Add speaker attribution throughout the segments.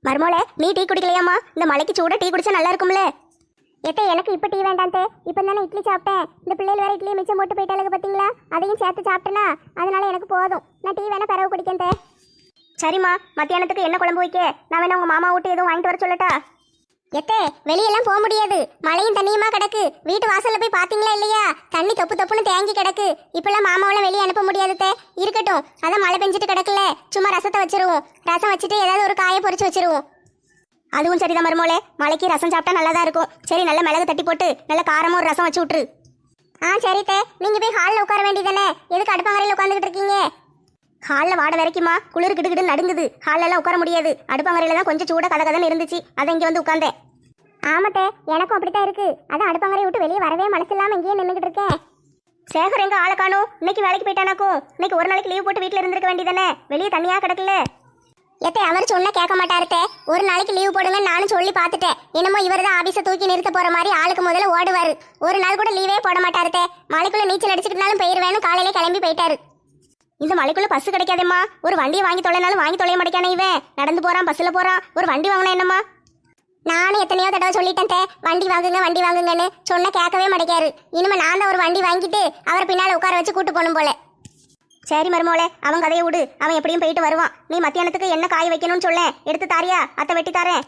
Speaker 1: மர்மோளே, நீ டீ குடிக்கலையாமா? இந்த மலைக்கு சூட டீ குடிச்சா நல்லா இருக்கும்ல.
Speaker 2: எத்தே எனக்கு இப்போ டீ வேண்டாம் தே. இப்போ தானே இட்லி சாப்பிட்டேன். இந்த பிள்ளைகள் வேற இட்லியை மிச்சம் போட்டு போயிட்டாளுங்க பார்த்தீங்களா? அதையும் சேர்த்து சாப்பிட்டேனா, அதனால எனக்கு போதும். நான் டீ வேணா பிறகு குடிக்கேன் தே.
Speaker 1: சரிம்மா, மத்தியானத்துக்கு என்ன குழம்பு வைக்க? நான் வேணா உங்க மாமா விட்டு எதுவும் வாங்கிட்டு வர சொல்லட்டா?
Speaker 2: எத்தே வெளியெல்லாம் போக முடியாது, மழையும் தண்ணியுமா கிடக்கு. வீட்டு வாசல்ல போய் பாத்தீங்களா இல்லையா? தண்ணி தொப்பு தொப்புன்னு தேங்கி கிடக்கு. இப்பெல்லாம் மாமாவெல்லாம் வெளியே அனுப்ப முடியாது தே. இருக்கட்டும், அதான் மழை பெஞ்சிட்டு கிடக்குல, சும்மா ரசத்தை வச்சிருவோம். ரசம் வச்சுட்டு ஏதாவது ஒரு காயை பொரிச்சு வச்சிருவோம்.
Speaker 1: அதுவும் சரிதான் மருமோளே, மலைக்கு ரசம் சாப்பிட்டா நல்லா தான் இருக்கும். சரி, நல்ல மிளகு தட்டி போட்டு நல்ல காரமா ஒரு ரசம் வச்சு விட்டுரு.
Speaker 2: சரி தே. நீங்க போய் ஹாலில் உட்கார வேண்டியதானே? எதுக்கு அடுப்பங்கரையில் உட்காந்துக்கிட்டு இருக்கீங்க?
Speaker 1: ஹாலில் வாட வரைக்குமா? குளிர் கிடுகிடு நடுங்குது. ஹாலில் எல்லாம் உட்கார முடியாது. அடுப்பங்கரையில தான் கொஞ்சம் சூட கதகதன்னு இருந்துச்சு, அதை இங்கே வந்து உட்காந்தேன்.
Speaker 2: ஆமாத்தே, எனக்கும் அப்படித்தான் இருக்கு. அதான் அடுப்பங்கரையை விட்டு வெளியே வரவே மனசு இல்லாம இங்கேயே நின்றுகிட்டு இருக்கேன்.
Speaker 1: சேகர் எங்க ஆளை காணும்? இன்னைக்கு வேலைக்கு போயிட்டானாக்கும். இன்னைக்கு ஒரு நாளைக்கு லீவ் போட்டு வீட்டில் இருந்திருக்க வேண்டியதானே? வெளியே தனியா கிடக்கல.
Speaker 2: எத்தே அவர் சொன்னா கேட்க மாட்டாருத்தே. ஒரு நாளைக்கு லீவ் போடுங்க நானும் சொல்லி பார்த்துட்டேன். என்னமோ இவர் தான் ஆபீஸை தூக்கி நிறுத்த போற மாதிரி ஆளுக்கு முதல்ல ஓடுவாரு. ஒரு நாள் கூட லீவே போட மாட்டாருத்தே. மலைக்குள்ள நீச்சல் அடிச்சுக்கிட்டாலும் போயிருவேன்னு காலையில கிளம்பி போயிட்டாரு.
Speaker 1: இந்த மலைக்குள்ள பஸ் கிடைக்காதேம்மா. ஒரு வண்டியை வாங்கி தொலைனாலும் வாங்கி தொலைய மாட்டேக்கானே இவன். நடந்து போறான், பஸ்ல போறான். ஒரு வண்டி வாங்கினா என்னம்மா?
Speaker 2: நானும் எத்தனையோ தடவை சொல்லிட்டேன் தே, வண்டி வாங்குங்கன்னு. சொன்ன கேட்கவே மாட்டேக்காரு. இனிமே நான் தான் ஒரு வண்டி வாங்கிட்டு அவர் பின்னால உட்கார வச்சு கூட்டு போகணும் போல.
Speaker 1: சரி மருமோளே, அவன் கதையை விடு. அவன் எப்படியும் போயிட்டு வருவான். நீ மத்தியானத்துக்கு என்ன காய் வைக்கணும்னு சொல்ல, எடுத்து தாரியா? அத்தை வெட்டி தாரேன்.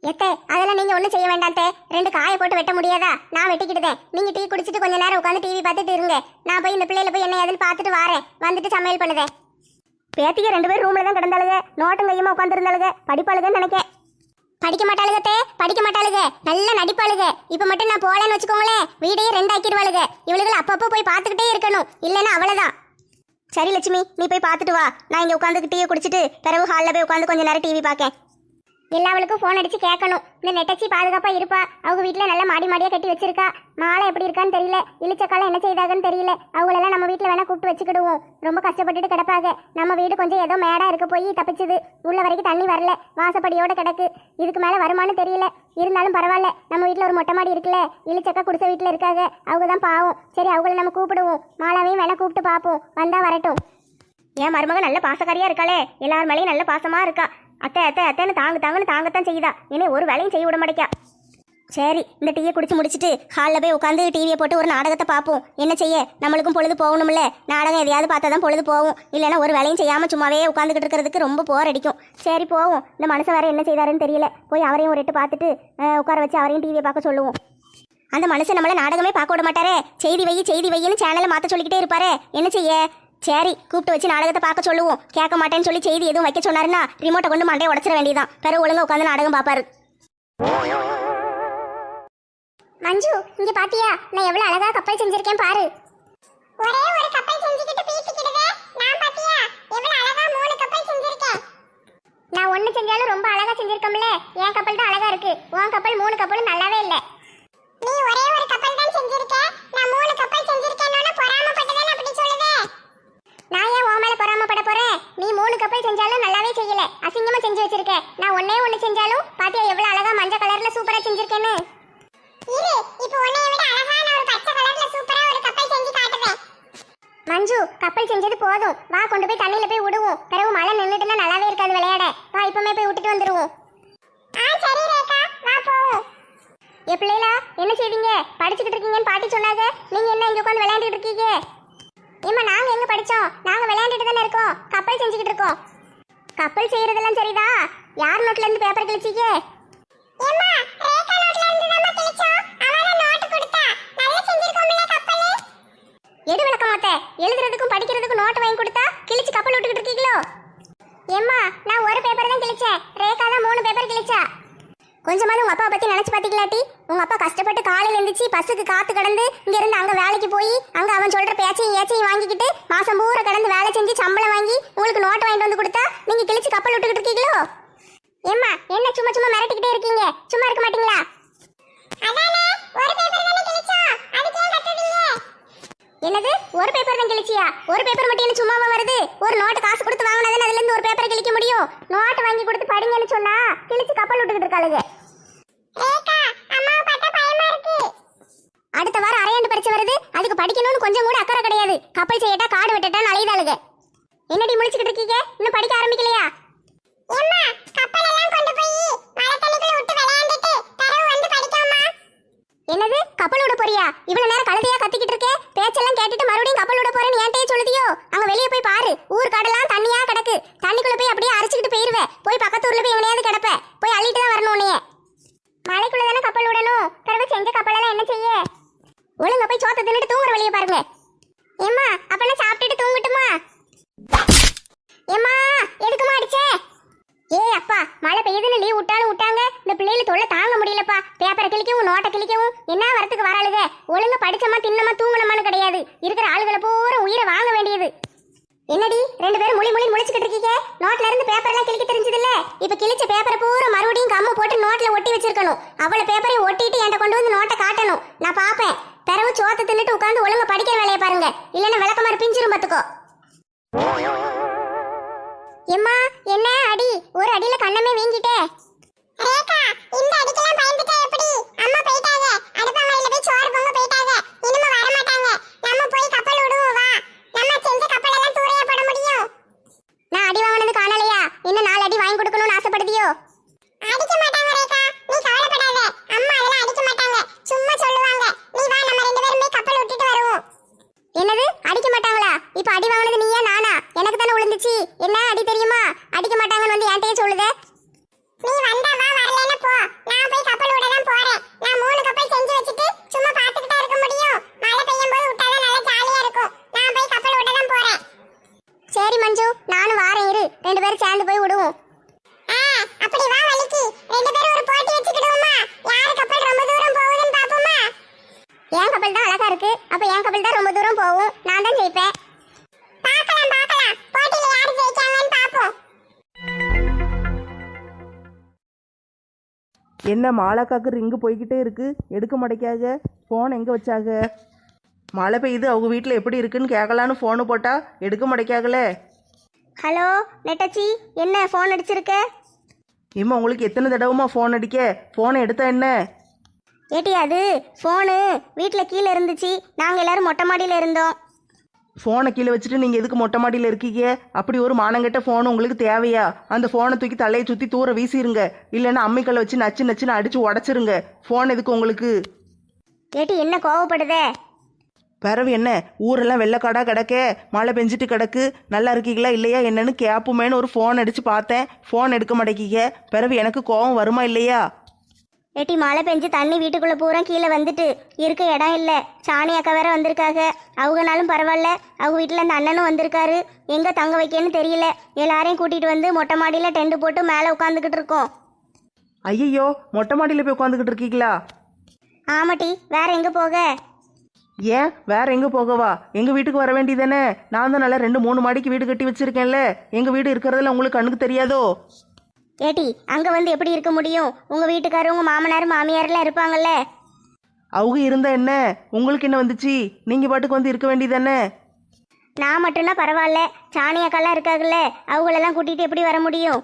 Speaker 2: எத்தே அதெல்லாம் நீங்க ஒன்றும் செய்ய வேண்டாம் தே. 2 காயை போட்டு வெட்ட முடியாதா? நான் வெட்டிக்கிட்டேன். நீங்க டீ குடிச்சிட்டு கொஞ்ச நேரம் உட்காந்து டிவி பார்த்துட்டு இருங்க. நான் போய் இந்த பிள்ளைல போய் என்ன ஏதுன்னு பார்த்துட்டு வாரேன். வந்துட்டு சமையல் பண்ணுதேன்.
Speaker 1: பேத்திக்கு 2 பேரும் ரூம்ல தான் கிடந்தாளுங்க. நோட்டும் கையுமா உட்காந்துருந்தாளுங்க. படிப்பாளுங்கன்னு நினைக்கேன்.
Speaker 2: படிக்க மாட்டாளுக தே, படிக்க மாட்டாளுக. நல்லா நடிப்பாளுக. இப்ப மட்டும் நான் போலேன்னு வச்சுக்கோங்களேன், வீடையே 2 ஆக்கிடுவாளுக. இவளுகள் அப்பப்போ போய் பார்த்துக்கிட்டே இருக்கணும், இல்லைன்னா அவ்வளவுதான்.
Speaker 1: சரி லட்சுமி, நீ போய் பார்த்துட்டு வா. நான் இங்கே உட்காந்து டீயை குடிச்சிட்டு பிறகு ஹாலில் போய் உட்காந்து கொஞ்சம் நேரம் டிவி பார்க்கேன்.
Speaker 2: எல்லாவளுக்கும் ஃபோன் அடிச்சு கேட்கணும். இந்த நெட்டச்சி பாதுகாப்பா இருப்பா. அவங்க வீட்டில் நல்லா மாடியா கட்டி வச்சிருக்கா. மாலை எப்படி இருக்கான்னு தெரியல, இழிச்சக்காலம் என்ன செய்தாங்கன்னு தெரியல. அவங்களெல்லாம் நம்ம வீட்டில் வேணா கூப்பிட்டு வச்சுக்கிடுவோம். ரொம்ப கஷ்டப்பட்டுட்டு கிடப்பாங்க. நம்ம வீடு கொஞ்சம் ஏதோ மேடா இருக்க போய் தப்பிச்சுது. உள்ள வரைக்கும் தண்ணி வரல, வாசப்படியோட கிடக்கு. இதுக்கு மேலே வருமானு தெரியல. இருந்தாலும் பரவாயில்ல, நம்ம வீட்டில் ஒரு மொட்டை மாடி இருக்குல்ல, இழிச்சக்கா குடிசை வீட்டில் இருக்காங்க. அவங்க தான் பாவம். சரி, அவங்கள நம்ம கூப்பிடுவோம். மாலாவையும் வேணா கூப்பிட்டு பார்ப்போம், வந்தா வரட்டும்.
Speaker 1: என் மருமக நல்ல பாசக்காரியா இருக்காளே, எல்லார் மேலேயும் நல்ல பாசமா இருக்கா. அத்தை அத்தை அத்தைன்னு தாங்கன்னு தாங்கத்தான் செய்யுதா. இனி ஒரு வேலையும் செய்ய விட மாட்டேக்கா. சரி, இந்த டீயை குடிச்சு முடிச்சுட்டு ஹாலில் போய் உட்காந்து டிவியை போட்டு ஒரு நாடகத்தை பார்ப்போம். என்ன செய்ய, நம்மளுக்கும் பொழுது போகணும்ல. நாடகம் எதையாவது பார்த்தா தான் பொழுது போகும். இல்லைன்னா ஒரு வேலையும் செய்யாமல் சும்மாவே உட்காந்துக்கிட்டு இருக்கிறதுக்கு ரொம்ப போர் அடிக்கும். சரி போவோம். இந்த மனுஷன் வேற என்ன செய்தாருன்னு தெரியல. போய் அவரையும் ஒரு எட்டு பார்த்துட்டு உட்கார வச்சு அவரையும் டிவியை பார்க்க சொல்லுவோம். அந்த மனுஷன் நம்மள நாடகமே பார்க்க விட மாட்டாரே. செய்தி வையின்னு சேனலை மாற்ற சொல்லிக்கிட்டே இருப்பாரு. என்ன செய்ய? சரி, கூப்பிட்டு வச்சு நாடகத்தை பார்க்க சொல்லுவோம். கேட்க மாட்டேன்னு சொல்லி செய்தி எதுவும் வைக்க சொன்னாருன்னா ரிமோட்டை கொண்டு மண்டையை உடச்சிட வேண்டியதான். பிறகு ஒழுங்கா உட்காந்து நாடகம் பார்ப்பாரு.
Speaker 2: மஞ்சு, இங்க பாத்தியா நான் எவ்வளவு அழகா கப்பல் செஞ்சிருக்கேன் பாரு. ஒரே ஒரு கப்பல் செஞ்சிக்கிட்டு பீத்திக்கிடுதே. நான் பாத்தியா எவ்வளவு அழகா 3 கப்பல் செஞ்சிருக்கேன். நான் ஒண்ணு செஞ்சாலும் ரொம்ப அழகா செஞ்சிருக்கோம்ல. என் கப்பல் தான் அழகா இருக்கு. உன் கப்பல் 3 கப்பலும் நல்லாவே இல்ல. நீ ஒரே ஒரு கப்பல் தான் செஞ்சிருக்க, நான் 3 கப்பல் செஞ்சிருக்கேன்னா பொறாமப்பட்டதானே அப்படி சொல்லுதே. நான் ஏன் உன் மேல பொறாமப்பட போறேன்? நீ 3 கப்பல் செஞ்சாலும் நல்லாவே செய்யல, அசிங்கமா செஞ்சு வச்சிருக்க. நான் ஒண்ணே ஒண்ணு செஞ்சாலும் பாத்தியா எவ்வளவு அழகா மஞ்சள் கலர்ல சூப்பரா செஞ்சிருக்கேன்னு. இரு, இப்போ உன்னைய விட அழகான ஒரு பச்சை கலர்ல சூப்பரா ஒரு கப்பல் செஞ்சு காட்டுறேன். மஞ்சு, கப்பல் செஞ்சது போதும். வா, கொண்டு போய் தண்ணியில போய் விடுவோம். பிறகு மழை நின்னுட்டுனா நல்லாவே இருக்காது விளையாட. வா, இப்பமே போய் விட்டுட்டு வந்துருவோம். சரி ரேகா, வா போவோம். ஏ பிள்ளைகளா, என்ன செய்வீங்க? படிச்சுக்கிட்டு இருக்கீங்கன்னு பாட்டி சொன்னாங்க. நீங்க என்ன இங்க உட்காந்து விளையாண்டுட்டு இருக்கீங்க? ஏம்மா, நாங்க எங்க படிச்சோம்? நாங்க விளையாண்டுட்டு தானே இருக்கோம். கப்பல் செஞ்சுக்கிட்டு இருக்கோம். கப்பல் செய்யறதெல்லாம் சரிதா. யார் நோட்ல இருந்து பேப்பர் கிழிச்சீங்க? ஏம்மா, ரேகா நோட்ல இருந்து தான் கிழிச்சோம். அவளே நோட் கொடுத்தா. நல்லா செஞ்சிருக்கோம்ல கப்பல். எடு விளக்கமாத்த, எழுதுறதுக்கும் படிக்கிறதுக்கும் நோட் வாங்கி கொடுத்தா கிழிச்சு கப்பல் விட்டுக்கிட்டு இருக்கீங்களோ? ஏம்மா, நான் ஒரு பேப்பர் தான் கிழிச்சேன். ரேகா தான் 3 பேப்பர் கிழிச்சா. கொஞ்சமாவது உங்க அப்பா பத்தி நினைச்சு பாத்தீங்களாட்டி? உங்க அப்பா கஷ்டப்பட்டு காலையில எழுந்திரிச்சு பஸ்ஸுக்கு காத்து கடந்து இங்க இருந்து அங்க வேலைக்கு போய் அங்க அவன் சொல்ற பேச்சையும் ஏச்சையும் வாங்கிக்கிட்டு மாசம் பூரா கடந்து வேலை செஞ்சு சம்பளம் வாங்கி உங்களுக்கு நோட் வாங்கிட்டு வந்து கொடுத்தா நீங்க கிழிச்சு கப்பல் விட்டுக்கிட்டு இருக்கீங்களோ? ஏம்மா, என்ன சும்மா சும்மா மிரட்டிக்கிட்டே இருக்கீங்க? சும்மா இருக்க மாட்டீங்களா? என்னது, ஒரு பேப்பர் தான் கிழிச்சியா? ஒரு பேப்பர் மட்டும் என்ன சும்மாவா வருது? ஒரு நோட்டு காசு கொடுத்து வாங்கினாதான் அதுல இருந்து ஒரு பேப்பரை கிழிக்க முடியும். நோட்டு வாங்கி கொடுத்து படிங்கன்னு சொன்னா கிழிச்சு கப்பல் விட்டுக்கிட்டு இருக்காளுங்க. அடுத்த வாரம் அரையாண்டு பரிச்சை வருது. அதுக்கு படிக்கணும்னு கொஞ்சம் கூட அக்கறை கிடையாது. கப்பல் செய்யட்டா காடு வெட்டட்டா அலையுதாளுங்க. என்னடி முழிச்சுக்கிட்டு இருக்கீங்க? இன்னும் படிக்க ஆரம்பிக்கலையா? கப்பல் எல்லாம் கொண்டு போய் இவ்வளவு நேரம் கழுதையா கத்திக்கிட்டு இருக்கே? பேச்செல்லாம் கேட்டுட்டு மறுபடியும் கப்பல் விட போறேன்னு என்கிட்டயே சொல்லுதியோ? அங்க வெளியே போய் பாரு, ஊர் கடலாம் தண்ணியா கிடக்கு. தண்ணிக்குள்ள போய் அப்படியே அரைச்சிக்கிட்டு போயிருவேன். போய் பக்கத்து ஊர்ல போய் எவனையாவது கிடப்ப. போய் அள்ளிட்டு தான் வரணும் உன்னைய. மலைக்குள்ள தானே கப்பல் விடணும். பிறகு செஞ்ச கப்பலெல்லாம் என்ன செய்ய? ஒழுங்க போய் சோத்த தின்னுட்டு தூங்குற வழியை பாருங்க. ஏம்மா அப்பெல்லாம் சாப்பிட்டுட்டு தூங்கட்டுமா? ஏம்மா எதுக்குமா அடிச்சே? ஏய் அப்பா, மழை பெய்யுதுன்னு லீவ் விட்டாலும் விட்டாங்க. இந்த பிள்ளைகளை தொல்லை தாங்க முடியலப்பா. பேப்பரை கிழிக்கவும் நோட்டை கிழிக்கவும் என்ன வரத்துக்கு வராளுக. ஒழுங்கா படிச்சமா தின்னமா தூங்கணுமான்னு கிடையாது. இருக்கிற ஆளுகளை பூரா உயிரை வாங்க வேண்டியது. என்னடி 2 பேரும் மொழி முழிச்சுக்கிட்டு இருக்கீங்க? நோட்ல இருந்து பேப்பர் எல்லாம் கிழிக்க தெரிஞ்சது இல்ல? இப்ப கிழிச்ச பேப்பரை பூரா மறுபடியும் கம்மு போட்டு நோட்ல ஒட்டி வச்சிருக்கணும். அவ்வளவு பேப்பரையும் ஒட்டிட்டு என்கிட்ட கொண்டு வந்து நோட்டை காட்டணும். நான் பாப்பேன். பிறகு சோத்தை தின்னுட்டு உட்காந்து ஒழுங்கா படிக்கிற வேலையை பாருங்க. இல்லைன்னா விளக்கமாறு பிஞ்சிரும் பாத்துக்கோ. எம்மா என்ன அடி? ஒரு அடியில கண்ணமே வீங்கிட்டே. ரேகா, இந்த அடிக்கெல்லாம் பயந்துட்டா எப்படி? அம்மா போயிட்டாங்க. அடுப்பங்கரையில போய் சோறு பொங்க போயிட்டாங்க. இனிமே வர மாட்டாங்க. நம்ம போய் கப்பல் விடுவோம் வா. நம்ம செஞ்ச கப்பல் எல்லாம் தூரையா போட முடியும். நான் அடி வாங்கினது காணலையா? இன்னும் 4 அடி வாங்கி கொடுக்கணும்னு ஆசைப்படுதியோ? அடிக்க மாட்டாங்க ரேகா, நீ கவலைப்படாத. அம்மா அதெல்லாம் அடிக்க மாட்டாங்க, சும்மா சொல்லுவாங்க. நீ வா, நம்ம 2 பேரும் போய் கப்பல் விட்டுட்டு வருவோம். என்னது அடிக்க மாட்டாங்களா? இப்ப அடி வாங்கினது நீயா நானா? எனக்கு தானே விழுந்துச்சு. என்ன அடி தெரியுமா? அடிக்க மாட்டாங்கன்னு வந்து என்கிட்டயே சொல்லுதே. நீ வந்தா வா, வரலன்னா போ. நான் போய் கப்பல் விட தான் போறேன். நான் 3 கப்பல் செஞ்சு வச்சிட்டு சும்மா பாத்துக்கிட்டே இருக்க முடியும்? மழை பெய்யும் போது விட்டாதான் நல்லா ஜாலியா இருக்கும். நான் போய் கப்பல் விட தான் போறேன். சரி மஞ்சு, நானும் வாரேன். இரு, 2 பேரும் சேர்ந்து போய் விடுவோம். அப்படி வா வலிக்கு. 2 பேரும் ஒரு போட்டி வச்சுக்கிடுவோமா? யாரு கப்பல் ரொம்ப தூரம் போகுதுன்னு பாப்போமா? என் கப்பல் தான் அழகா இருக்கு. அப்ப என் கப்பல் தான் ரொம்ப தூரம் போகும். நான் தான் ஜெயிப்பேன். பார்க்கலாம் பார்க்கலாம், போட்டியில யாரு ஜெயிக்காங்கன்னு பாப்போம்.
Speaker 3: என்ன மாலாக்காக்கு ரிங்கு போய்கிட்டே இருக்கு, எடுக்க மாட்டேக்காக. ஃபோன் எங்கே வச்சாக? மழை பெய்யுது, அவங்க வீட்டில் எப்படி இருக்குன்னு கேட்கலான்னு ஃபோனு போட்டால் எடுக்க மாட்டேக்காகலே.
Speaker 1: ஹலோ நெட்டச்சி, என்ன ஃபோன் அடிச்சிருக்க?
Speaker 3: இம்மா உங்களுக்கு எத்தனை தடவைமா ஃபோன் அடிக்க? ஃபோனை எடுத்தா என்ன?
Speaker 1: ஏட்டி அது ஃபோனு வீட்டில் கீழே இருந்துச்சு. நாங்கள் எல்லாரும் மொட்டை மாடியில் இருந்தோம்.
Speaker 3: ஃபோனை கீழே வச்சுட்டு நீங்கள் எதுக்கு மொட்டை மாடியில் இருக்கீங்க? அப்படி ஒரு மானங்கெட்ட ஃபோன் உங்களுக்கு தேவையா? அந்த ஃபோனை தூக்கி தலையை சுற்றி தூர வீசிருங்க. இல்லைன்னா அம்மிக்கல்லை வச்சு நச்சு நச்சுன்னு அடித்து உடச்சிருங்க. ஃபோன் எதுக்கு உங்களுக்கு?
Speaker 1: ஏட்டி என்ன கோவப்படுதே?
Speaker 3: பிறவு என்ன, ஊரெல்லாம் வெள்ளக்காடா கிடக்க, மழை பெஞ்சிட்டு கிடக்கு, நல்லா இருக்கீங்களா இல்லையா என்னன்னு கேட்போமேன்னு ஒரு ஃபோன் அடித்து பார்த்தேன். ஃபோன் எடுக்க மாட்டேக்கீங்க. பிறவு எனக்கு கோவம் வருமா இல்லையா?
Speaker 1: ஏட்டி மழை பெஞ்சு தண்ணி வீட்டுக்குள்ளே பூரா கீழே வந்துட்டு இருக்க இடம் இல்லை. சாணி அக்கா வேற வந்திருக்காங்க. அவங்கனாலும் பரவாயில்ல, அவங்க வீட்டில் அந்த அண்ணனும் வந்திருக்காரு. எங்கே தங்க வைக்கன்னு தெரியல. எல்லாரையும் கூட்டிகிட்டு வந்து மொட்டை மாடியில் டென்ட் போட்டு மேலே உட்காந்துக்கிட்டு இருக்கோம்.
Speaker 3: ஐயையோ, மொட்டை மாடியில் போய் உட்காந்துக்கிட்டு இருக்கீங்களா?
Speaker 1: ஆமாட்டி, வேற எங்கே போக?
Speaker 3: ஏன் வேற எங்கே போகவா? எங்கள் வீட்டுக்கு வர வேண்டியதானே? நான் தான் நல்லா 2-3 மாடிக்கு வீடு கட்டி வச்சிருக்கேன்ல. எங்கள் வீடு இருக்கிறதுல உங்களுக்கு கண்ணுக்கு தெரியாதோ?
Speaker 1: ஏட்டி அங்கே வந்து எப்படி இருக்க முடியும்? உங்கள் வீட்டுக்காரர் உங்கள் மாமனார் மாமியாரெலாம் இருப்பாங்கல்ல.
Speaker 3: அவங்க இருந்தா என்ன, உங்களுக்கு என்ன வந்துச்சு? நீங்கள் பாட்டுக்கு வந்து இருக்க வேண்டியதானே?
Speaker 1: நான் மட்டும்னா பரவாயில்ல, சாணி அக்காலாம் இருக்காங்கல்ல, அவங்களெல்லாம் கூட்டிகிட்டு எப்படி வர முடியும்?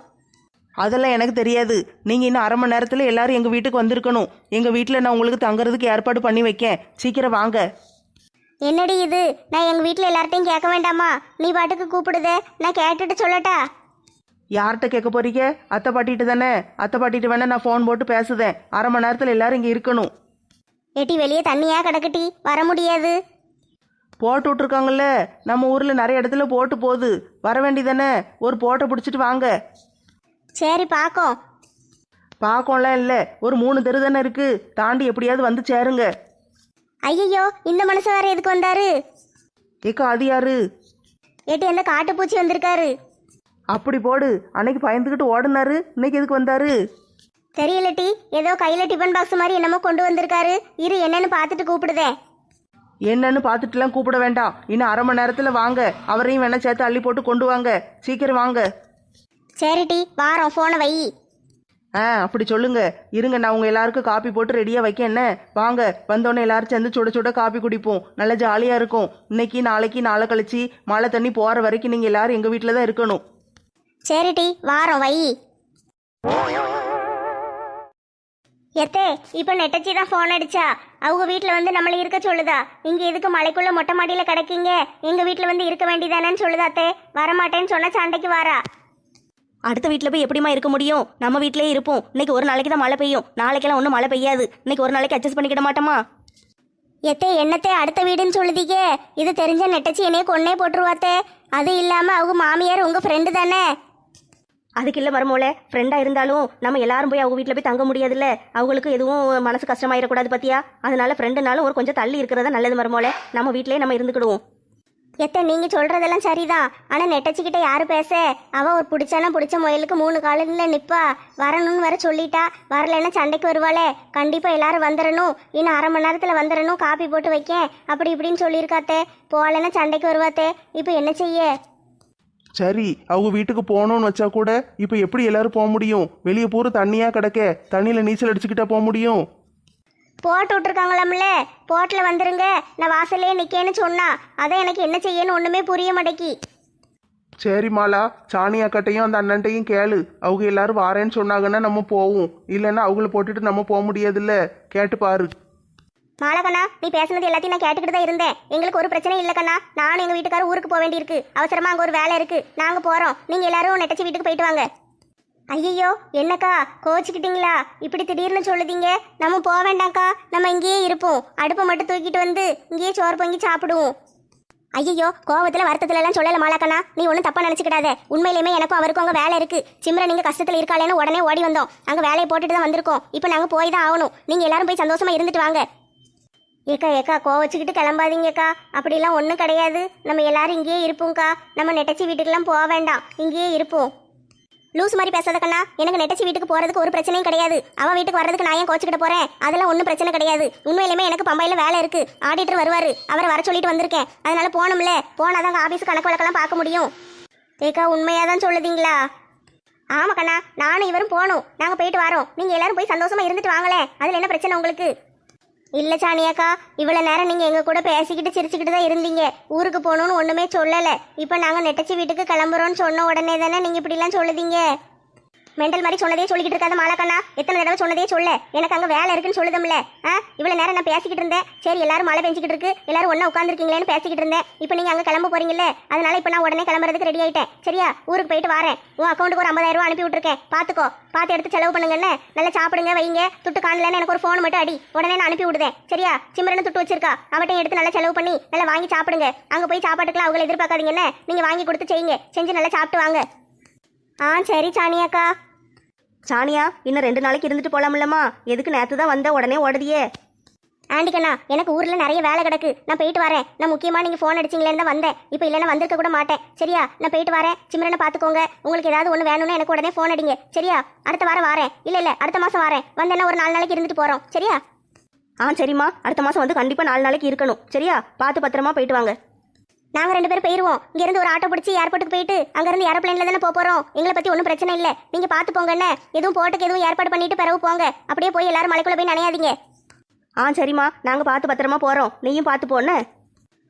Speaker 3: அதெல்லாம் எனக்கு தெரியாது. நீங்கள் இன்னும் 1/2 மணி நேரத்தில் எல்லாரும் எங்கள் வீட்டுக்கு வந்திருக்கணும். எங்கள் வீட்டில் நான் உங்களுக்கு தங்குறதுக்கு ஏற்பாடு பண்ணி வைக்கேன். சீக்கிரம் வாங்க.
Speaker 1: என்னடி இது? நான் எங்கள் வீட்டில் எல்லார்ட்டையும் கேட்க வேண்டாமா? நீ பாட்டுக்கு கூப்பிடுதே, நான் கேட்டுட்டு சொல்லட்டா?
Speaker 3: யார்கிட்ட கேட்க போறீங்க? அத்தை பாட்டிட்டு தானே. அத்தை பாட்டிட்டு வேணா நான் ஃபோன் போட்டு பேசுதேன். 1/2 மணி நேரத்தில் எல்லாரும் இங்கே இருக்கணும்.
Speaker 1: ஏட்டி வெளியே தண்ணியா கிடக்குட்டி, வர முடியாது.
Speaker 3: போட்டு விட்ருக்காங்கல்ல, நம்ம ஊரில் நிறைய இடத்துல போட்டு போகுது. வர வேண்டியதானே? ஒரு போட்டை பிடிச்சிட்டு வாங்க.
Speaker 1: சரி பார்க்கோம்.
Speaker 3: பார்க்கோம்லாம் இல்லை, ஒரு 3 தெரு தானே இருக்கு, தாண்டி எப்படியாவது வந்து சேருங்க.
Speaker 1: ஐயோ, இந்த மனுஷன் வேற எதுக்கு வந்தாரு?
Speaker 3: ஏக்கா அது யாரு?
Speaker 1: ஏட்டி அந்த காட்டுப்பூச்சி வந்திருக்காரு.
Speaker 3: அப்படி போடு, அன்னைக்கு பயந்துக்கிட்டு ஓடுனாரு, இன்னைக்கு எதுக்கு வந்தாரு?
Speaker 1: தெரியலட்டி, ஏதோ கையில் டிஃபன் பாக்ஸ் மாதிரி என்னமோ கொண்டு வந்திருக்காரு. இரு என்னன்னு பார்த்துட்டு கூப்பிடுதேன்.
Speaker 3: என்னன்னு பார்த்துட்டுலாம் கூப்பிட வேண்டாம். இன்னும் 1/2 மணி நேரத்தில் வாங்க. அவரையும் வேணா சேர்த்து அள்ளி போட்டு கொண்டு வாங்க. சீக்கிரம் வாங்க.
Speaker 1: சரிட்டி வாரோம், ஃபோனை வை.
Speaker 3: அப்படி சொல்லுங்க. இருங்க, நான் உங்க எல்லாருக்கும் காப்பி போட்டு ரெடியாக வைக்க. என்ன வாங்க, வந்தோடனே எல்லாரும் சேர்ந்து சுட சுட காப்பி குடிப்போம். நல்லா ஜாலியாக இருக்கும். இன்னைக்கு நாளைக்கு நாளை கழிச்சு மழை தண்ணி போகிற வரைக்கும் நீங்கள் எல்லாரும் எங்கள் வீட்டில் தான் இருக்கணும்.
Speaker 1: சரிட்டி வாரோம், வை. எத்தே இப்போ நெட்டச்சி தான் ஃபோன் அடிச்சா. அவங்க வீட்டில் வந்து நம்மளை இருக்க சொல்லுதா. இங்கே எதுக்கு மலைக்குள்ள மொட்டை மாடியில் கிடக்கீங்க, எங்கள் வீட்டில் வந்து இருக்க வேண்டியதானேன்னு சொல்லுதாத்தே. வரமாட்டேன்னு சொன்னால் சண்டைக்கு வாரா.
Speaker 4: அடுத்த வீட்டில் போய் எப்படிமா இருக்க முடியும்? நம்ம வீட்டிலே இருப்போம். இன்னைக்கு ஒரு நாளைக்கு தான் மழை பெய்யும், நாளைக்கெல்லாம் ஒன்றும் மழை பெய்யாது. இன்னைக்கு ஒரு நாளைக்கு அட்ஜஸ்ட் பண்ணிக்கிட மாட்டோமா?
Speaker 1: எத்தே என்னத்தே அடுத்த வீடுன்னு சொல்லுதீங்க? இது தெரிஞ்ச நெட்டச்சி என்னைய கொன்னே போட்டுருவாத்தே. அது இல்லாம அவங்க மாமியார் உங்க ஃப்ரெண்டு தானே?
Speaker 4: அதுக்கு இல்லை மருமோளே, ஃப்ரெண்டாக இருந்தாலும் நம்ம எல்லாரும் போய் அவங்க வீட்டில் போய் தங்க முடியாதுல்ல. அவங்களுக்கு எதுவும் மனசு கஷ்டமாயிடக்கூடாது பத்தியா. அதனால ஃப்ரெண்டுனாலும் ஒரு கொஞ்சம் தள்ளி இருக்கிறதா நல்லது மருமோளே. நம்ம வீட்டிலேயே நம்ம இருந்துக்கிடுவோம்.
Speaker 1: எத்த நீங்க சொல்றதெல்லாம் சரிதான். ஆனா நெட்டச்சிக்கிட்ட யாரு பேச? அவ ஒரு பிடிச்சானா பிடிச்ச முயலுக்கு 3 காலில் நிப்பா. வரணும்னு வர சொல்லிட்டா. வரலைன்னா சண்டைக்கு வருவாளே. கண்டிப்பா எல்லாரும் வந்துடணும், இன்னும் 1/2 மணி நேரத்துல வந்துடணும், காப்பி போட்டு வைக்க அப்படி இப்படின்னு சொல்லியிருக்காத்தே. போகலைன்னா சண்டைக்கு வருவாத்தே. இப்போ என்ன செய்ய?
Speaker 5: சரி, அவங்க வீட்டுக்கு போகணும்னு வச்சா கூட இப்போ எப்படி எல்லாரும் போக முடியும்? வெளியே பூரா தண்ணியா கிடக்க, தண்ணியில் நீச்சல் அடிச்சுக்கிட்டா போக முடியும்?
Speaker 1: போட்டு விட்டுருக்காங்களாம்ல, போட்டில் வந்துருங்க, நான் வாசல்லே நிற்கேன்னு சொன்னா. அதான் எனக்கு என்ன செய்யன்னு ஒன்றுமே புரிய மாட்டேக்கி.
Speaker 5: சரி மாலா, சாணி அக்கட்டையும் அந்த அண்ணன்ட்டையும் கேளு. அவங்க எல்லாரும் வாரேன்னு சொன்னாங்கன்னா நம்ம போவோம். இல்லைன்னா அவங்கள போட்டுட்டு நம்ம போக முடியாதுல்ல. கேட்டு பாரு.
Speaker 1: மாலகண்ணா, நீ பேசுனது எல்லாத்தையும் நான் கேட்டுக்கிட்டு தான் இருந்தேன். எங்களுக்கு ஒரு பிரச்சனையும் இல்லை கண்ணா. நானும் எங்கள் வீட்டுக்காரர் ஊருக்கு போக வேண்டியிருக்கு. அவசரமா அங்கே ஒரு வேலை இருக்கு. நாங்கள் போகிறோம். நீங்கள் எல்லாரும் நெட்டச்சி வீட்டுக்கு போயிட்டு வாங்க. ஐயோ என்னக்கா கோச்சிக்கிட்டீங்களா? இப்படி திடீர்னு சொல்லுதீங்க. நம்ம போக வேண்டாம்க்கா, நம்ம இங்கேயே இருப்போம். அடுப்பை மட்டும் தூக்கிட்டு வந்து இங்கேயே சோறு பொங்கி சாப்பிடுவோம். ஐயோ கோவத்தில் வருத்தத்துல எல்லாம் சொல்லல மாலாக்கண்ணா. நீ ஒன்றும் தப்பா நினச்சிக்கிடாத. உண்மையிலுமே எனக்கும் அவருக்கும் அங்கே வேலை இருக்கு. சிம்ரன் நீங்கள் கஷ்டத்தில் இருக்காளேன்னு உடனே ஓடி வந்தோம். அங்கே வேலையை போட்டுட்டு தான் வந்திருக்கோம். இப்போ நாங்கள் போய் தான் ஆகணும். நீங்கள் எல்லாரும் போய் சந்தோஷமா இருந்துட்டு வாங்க. ஏக்கா கோவச்சுக்கிட்டு கிளம்பாதீங்கக்கா. அப்படிலாம் ஒன்றும் கிடையாது. நம்ம எல்லாரும் இங்கேயே இருப்போம்க்கா. நம்ம நெட்டச்சி வீட்டுக்கெல்லாம் போக வேண்டாம், இங்கேயே இருப்போம். லூஸ் மாதிரி பேசாத கண்ணா. எனக்கு நெட்டச்சி வீட்டுக்கு போகிறதுக்கு ஒரு பிரச்சனையும் கிடையாது. அவன் வீட்டுக்கு வர்றதுக்கு நான் ஏன் கோச்சிக்கிட்ட போகிறேன்? அதெல்லாம் ஒன்றும் பிரச்சனை கிடையாது. உண்மையிலுமே எனக்கு பம்பையில் வேலை இருக்குது. ஆடிட்டர் வருவார், அவரை வர சொல்லிட்டு வந்திருக்கேன். அதனால போகணும்ல, போனால் தான் ஆஃபீஸ் கணக்கு வழக்கெல்லாம் பார்க்க முடியும். ஏக்கா உண்மையாக தான் சொல்லுதீங்களா? ஆமாம் கண்ணா, நானும் இவரும் போகணும். நாங்கள் போயிட்டு வரோம். நீங்கள் எல்லாரும் போய் சந்தோஷமாக இருந்துட்டு வாங்களேன். அதில் என்ன பிரச்சனை உங்களுக்கு? இல்லை சாணியாக்கா, இவ்வளோ நேரம் நீங்கள் எங்கள் கூட பேசிக்கிட்டு சிரிச்சுக்கிட்டு தான் இருந்தீங்க. ஊருக்கு போகணுன்னு ஒன்றுமே சொல்லலை. இப்போ நாங்கள் நெட்டச்சி வீட்டுக்கு கிளம்புறோன்னு சொன்ன உடனே தானே நீங்கள் இப்படிலாம் சொல்லுதீங்க. மெண்டல் மாதிரி சொன்னதே சொல்லிக்கிட்டு இருக்காத மாலாக்கண்ணா. எத்தனை தடவை சொன்னதே சொல்ல. எனக்கு அங்கே வேலை இருக்குன்னு சொல்லுதம்ல. இவ்வளோ நேரம் நான் பேசிக்கிட்டு இருந்தேன். சரி எல்லாரும் மழை பெஞ்சிக்கிட்டு இருக்கு, எல்லாரும் ஒன்றா உட்காந்துருக்கீங்களேன்னு பேசிக்கிட்டு இருந்தேன். இப்போ நீங்கள் அங்கே கிளம்ப போறீங்கல்ல, அதனால இப்போ நான் உடனே கிளம்புறதுக்கு ரெடி ஆகிட்டேன். சரியா? ஊருக்கு போயிட்டு வரேன். உன் அக்கௌண்ட்டுக்கு ஒரு 50,000 ரூபா அனுப்பி விட்டுருக்கேன். பார்த்துக்கோ, பார்த்து எடுத்து செலவு பண்ணுங்கன்னு. நல்லா சாப்பிடுங்க, வைங்க. துட்டு காணலன்னு எனக்கு ஒரு ஃபோன் மட்டும் அடி, உடனே நான் அனுப்பி விடுதேன். சரியா? சிம்ரன்னு துட்டு வச்சிருக்கா, அவட்டையும் எடுத்து நல்லா செலவு பண்ணி நல்லா வாங்கி சாப்பிடுங்க. அங்கே போய் சாப்பாட்டுக்குலாம் அவங்களை எதிர்பார்க்காதீங்கன்னு. நீங்கள் வாங்கி கொடுத்து செய்யுங்க. செஞ்சு நல்லா சாப்பிட்டு வாங்க. சரி சாணியாக்கா.
Speaker 4: சாணியா, இன்னும் 2 நாளைக்கு இருந்துட்டு போலாம்லம்மா? எதுக்கு நேற்று தான் வந்த உடனே ஓடுதியே?
Speaker 1: ஆண்டிக்கண்ணா, எனக்கு ஊரில் நிறைய வேலை கிடக்கு. நான் போயிட்டு வரேன். நான் முக்கியமாக நீங்கள் ஃபோன் அடிச்சிங்களேன்னு தான் வந்தேன். இப்போ இல்லைன்னா வந்திருக்க கூட மாட்டேன். சரியா? நான் போயிட்டு வரேன். சிம்ரனை பார்த்துக்கோங்க. உங்களுக்கு ஏதாவது ஒன்று வேணும்னு எனக்கு உடனே ஃபோன் அடிங்க. சரியா? அடுத்த வாரம் வரேன். இல்லை அடுத்த மாதம் வரேன். வந்தேன்னா ஒரு 4 நாளைக்கு இருந்துட்டு போகிறோம். சரியா?
Speaker 4: சரிம்மா, அடுத்த மாதம் வந்து கண்டிப்பாக 4 நாளைக்கு இருக்கணும். சரியா? பார்த்து பத்திரமா போயிட்டு வாங்க.
Speaker 1: நாங்கள் 2 பேரும் போயிடுவோம். இங்கேருந்து ஒரு ஆட்டோ பிடிச்சி ஏர்போர்ட்டுக்கு போயிட்டு அங்கேருந்து ஏரோப்ளைனில் தானே போகிறோம். எங்களை பற்றி ஒன்றும் பிரச்சனை இல்லை. நீங்கள் பார்த்து போங்கண்ணே. எதுவும் போட்டுக்கு எதுவும் ஏற்பாடு பண்ணிட்டு பிறகு போங்க. அப்படியே போய் எல்லாரும் மலைக்குள்ளே போய் நனையாதீங்க.
Speaker 4: சரிம்மா, நாங்கள் பார்த்து பத்திரமா போகிறோம். நீயும் பார்த்து போன்னு.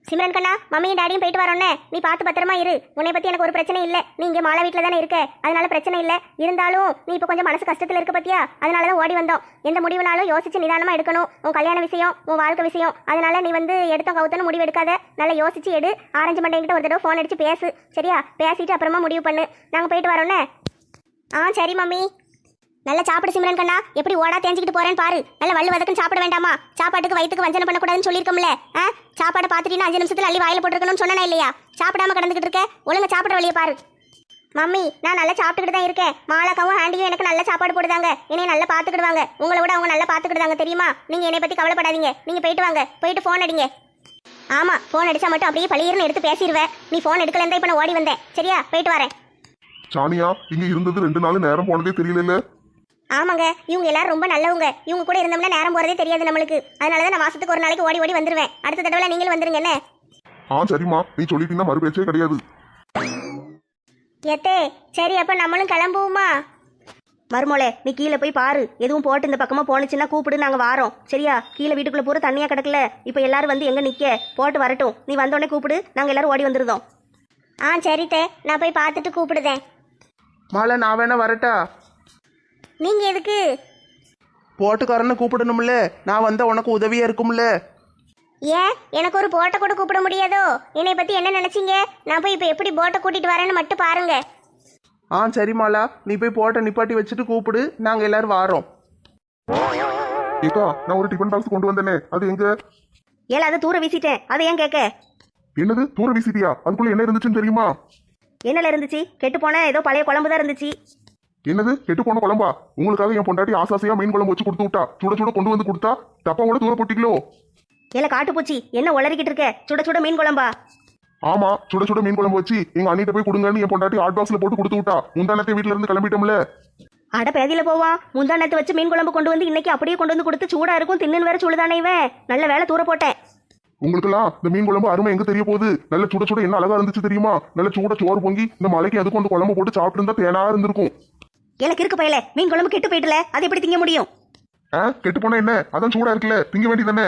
Speaker 1: சிம்ரன் கண்ணா, மம்மியும் டாடியும் போயிட்டு வரோன்னே. நீ பார்த்து பத்திரமா இரு. உன்னை பற்றி எனக்கு ஒரு பிரச்சனை இல்லை. நீ இங்கே மாலை வீட்டில் தானே இருக்க, அதனால பிரச்சனை இல்லை. இருந்தாலும் நீ இப்போ கொஞ்சம் மனசு கஷ்டத்தில் இருக்க பத்தியா, அதனால தான் ஓடி வந்தோம். எந்த முடிவுனாலும் யோசிச்சு நிதானமாக எடுக்கணும். உன் கல்யாண விஷயம், உன் வாழ்க்கை விஷயம். அதனால நீ வந்து எடுத்தோம் கவுத்தன்னு முடிவு எடுக்காத. நல்லா யோசிச்சு எடு. ஆரஞ்சு மண்டைங்கிட்ட ஒரு தடவை ஃபோன் அடிச்சு பேசு. சரியா? பேசிட்டு அப்புறமா முடிவு பண்ணு. நாங்கள் போயிட்டு வரோன்னே. சரி மம்மி. நல்லா சாப்பிடு சிம்ரன் கண்ணா. எப்படி ஓடா தேஞ்சிக்கிட்டு போறேன்னு பாரு. நல்லா வள்ளு வதக்குன்னு சாப்பிட வேண்டாமா? சாப்பாட்டுக்கு வயிற்றுக்கு வஞ்சனை பண்ணக்கூடாதுன்னு சொல்லியிருக்கோம்ல. சாப்பாடை பார்த்துட்டு 5 நிமிஷத்துல அள்ளி வாயில போட்டுருக்கணும்னு சொன்னா இல்லையா? சாப்பிடாம கிடந்துக்கிட்டு இருக்க. ஒழுங்கா சாப்பிட வழியை பாரு. மம்மி, நான் நல்லா சாப்பிட்டுக்கிட்டு தான் இருக்கேன். மாலாக்காவும் ஆண்டியும் எனக்கு நல்ல சாப்பாடு போடுதாங்க. என்னைய நல்லா பார்த்துக்கிடுவாங்க. உங்களை விட அவங்க நல்லா பார்த்துக்கிடுதாங்க தெரியுமா? நீங்க என்னை பத்தி கவலைப்படாதீங்க. நீங்க போயிட்டு வாங்க. போயிட்டு ஃபோன் அடிங்க. ஆமா, ஃபோன் அடிச்சா மட்டும் அப்படியே பழியர்னு எடுத்து பேசிடுவேன். நீ ஃபோன் எடுக்கலன்னு இப்போ நான் ஓடி வந்தேன். சரியா? போயிட்டு வரேன்.
Speaker 6: சானியா, இங்க இருந்தது 2 நாள் நேரம் போனதே தெரியல.
Speaker 1: ஆமாங்க, இவங்க எல்லாரும் ரொம்ப நல்லவங்க. இவங்க கூட இருந்தோம்னா நேரம் போறதே தெரியாது நம்மளுக்கு. அதனாலதான் நான் மாசத்துக்கு ஒரு நாளைக்கு ஓடி ஓடி வந்துருவேன். அடுத்த தடவை நீங்களும் வந்துருங்க என்ன?
Speaker 6: சரிம்மா, நீ சொல்லிட்டீங்கன்னா மறு பேச்சே கிடையாது.
Speaker 1: எத்தே சரி, அப்ப நம்மளும் கிளம்புவோமா?
Speaker 4: மருமோளே, நீ கீழே போய் பாரு. எதுவும் போட்டு இந்த பக்கமாக போனுச்சுன்னா கூப்பிடு, நாங்கள் வாரோம். சரியா? கீழே வீட்டுக்குள்ளே பூரா தண்ணியாக கிடக்கல. இப்போ எல்லாரும் வந்து எங்கே நிற்க போட்டு வரட்டும். நீ வந்தோடனே கூப்பிடு, நாங்கள் எல்லாரும் ஓடி வந்துருந்தோம்.
Speaker 1: சரித்தே, நான் போய் பார்த்துட்டு கூப்பிடுதேன்.
Speaker 5: மாலா, நான் வேணா வரட்டா?
Speaker 1: நீங்க எதுக்கு?
Speaker 5: போட்டுக்காரன்னு கூப்பிடணும்ல. நான் வந்தா உனக்கு உதவியா இருக்கும்ல.
Speaker 1: ஏன் எனக்கு ஒரு போட்டை கூட கூப்பிட முடியாதோ? என்னை பத்தி என்ன நினைச்சீங்க? நான் போய் இப்ப எப்படி போட்டை கூட்டிட்டு வரேன்னு மட்டும் பாருங்க.
Speaker 5: சரி மாலா, நீ போய் போட்டை நிப்பாட்டி வச்சுட்டு கூப்பிடு. நாங்க எல்லாரும் வாரோம்.
Speaker 6: ஏக்கா, நான் ஒரு டிஃபன் பாக்ஸ் கொண்டு வந்தேனே, அது எங்க?
Speaker 4: ஏல அதை தூர வீசிட்டேன், அதை ஏன் கேட்க?
Speaker 5: என்னது தூர வீசிட்டியா? அதுக்குள்ள என்ன இருந்துச்சுன்னு தெரியுமா?
Speaker 4: என்னல இருந்துச்சு? கெட்டு போன ஏதோ பழைய குழம்பு தான் இருந்துச்சு.
Speaker 5: என்னது கெட்டு போன குழம்பா? உங்களுக்காக என் பொண்டாட்டி ஆசாசையா மீன் குழம்பு வச்சு கொடுத்து விட்டா. சுட சுட கொண்டு வந்து கொடுத்தா டப்பாவோட தூர போட்டிங்களோ?
Speaker 4: ஏல காட்டுப்பூச்சி, என்ன உளறிக்கிட்டு இருக்க? சுட சுட மீன் குழம்பா?
Speaker 5: ஆமா, சுட சுட மீன் குழம்பு வச்சு எங்க அண்ணிட்ட போய் கொடுங்கன்னு என் பொண்டாட்டி ஹாட் பாக்ஸ்ல போட்டு கொடுத்து விட்டா. முந்தானத்தை வீட்டுல இருந்து கிளம்பிட்டோம்ல.
Speaker 4: அட பேதியில போவான். முந்தா நேத்து வச்சு மீன் குழம்பு கொண்டு வந்து இன்னைக்கு அப்படியே கொண்டு வந்து கொடுத்து சூடா இருக்கும் தின்னு வேற சொல்லுதானே இவன். நல்ல வேலை தூர போட்டேன்.
Speaker 5: உங்களுக்கெல்லாம் இந்த மீன் குழம்பு அருமை எங்க தெரிய போகுது? நல்ல சுட சுட என்ன அழகா இருந்துச்சு தெரியுமா? நல்ல சூட சோறு பொங்கி இந்த மலைக்கு அதுக்கும் அந்த குழம்பு போட்டு சாப்பிட்டு இருந்தா தேனா இருந்திருக்கும்.
Speaker 4: எனக்கு இருக்கு பையல, மீன் குழம்பு கெட்டு போயிட்டுல, அது எப்படி திங்க முடியும்?
Speaker 5: கெட்டு போனா என்ன? அதான் சூடா இருக்குல்ல, திங்க வேண்டியதானே?